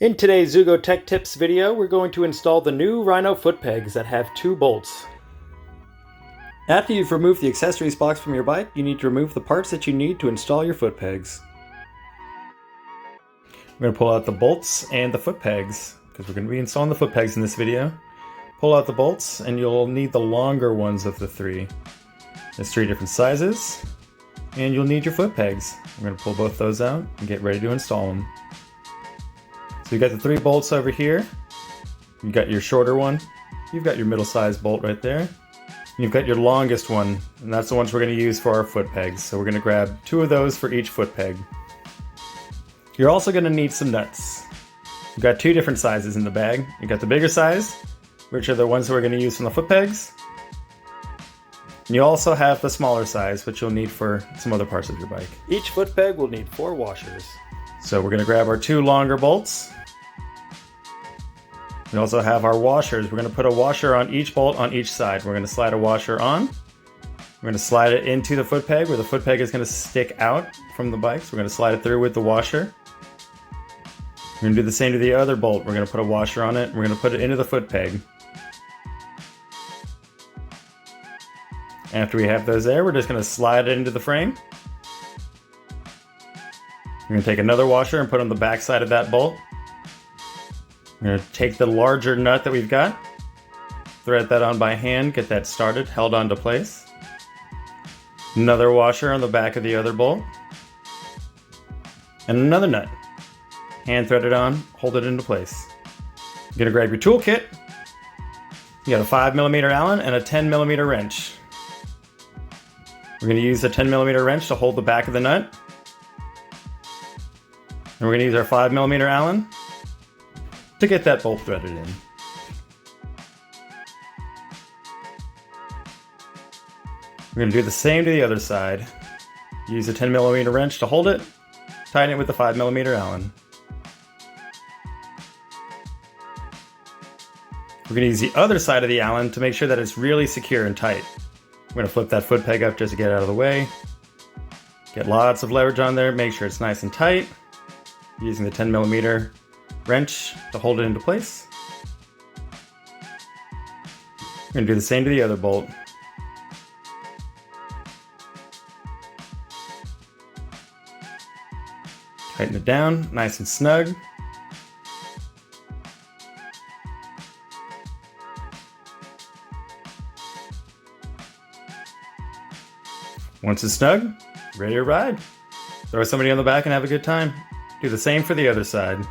In today's ZUGO Tech Tips video, we're going to install the new Rhino foot pegs that have 2 bolts. After you've removed the accessories box from your bike, you need to remove the parts that you need to install your foot pegs. We're going to pull out the bolts and the foot pegs, because we're going to be installing the foot pegs in this video. Pull out the bolts, and you'll need the longer ones of the 3. There's 3 different sizes, and you'll need your foot pegs. We're going to pull both those out and get ready to install them. So you've got the 3 bolts over here. You've got your shorter one. You've got your middle-sized bolt right there. You've got your longest one, and that's the ones we're going to use for our foot pegs. So we're going to grab 2 of those for each foot peg. You're also going to need some nuts. You've got 2 different sizes in the bag. You've got the bigger size, which are the ones that we're going to use from the foot pegs. And you also have the smaller size, which you'll need for some other parts of your bike. Each foot peg will need 4 washers. So we're going to grab our 2 longer bolts. We also have our washers. We're going to put a washer on each bolt on each side. We're going to slide a washer on. We're going to slide it into the foot peg where the foot peg is going to stick out from the bike. So we're going to slide it through with the washer. We're going to do the same to the other bolt. We're going to put a washer on it. We're going to put it into the foot peg. After we have those there, we're just going to slide it into the frame. We're going to take another washer and put on the back side of that bolt. We're going to take the larger nut that we've got, thread that on by hand, get that started, held onto place. Another washer on the back of the other bolt. And another nut. Hand thread it on, hold it into place. You're going to grab your toolkit. You got a 5mm Allen and a 10mm wrench. We're going to use a 10mm wrench to hold the back of the nut. And we're going to use our 5mm Allen to get that bolt threaded in. We're going to do the same to the other side. Use a 10mm wrench to hold it, tighten it with the 5mm Allen. We're going to use the other side of the Allen to make sure that it's really secure and tight. We're going to flip that foot peg up just to get it out of the way. Get lots of leverage on there, make sure it's nice and tight. Using the 10mm wrench to hold it into place. We're going to do the same to the other bolt. Tighten it down, nice and snug. Once it's snug, ready to ride. Throw somebody on the back and have a good time. Do the same for the other side.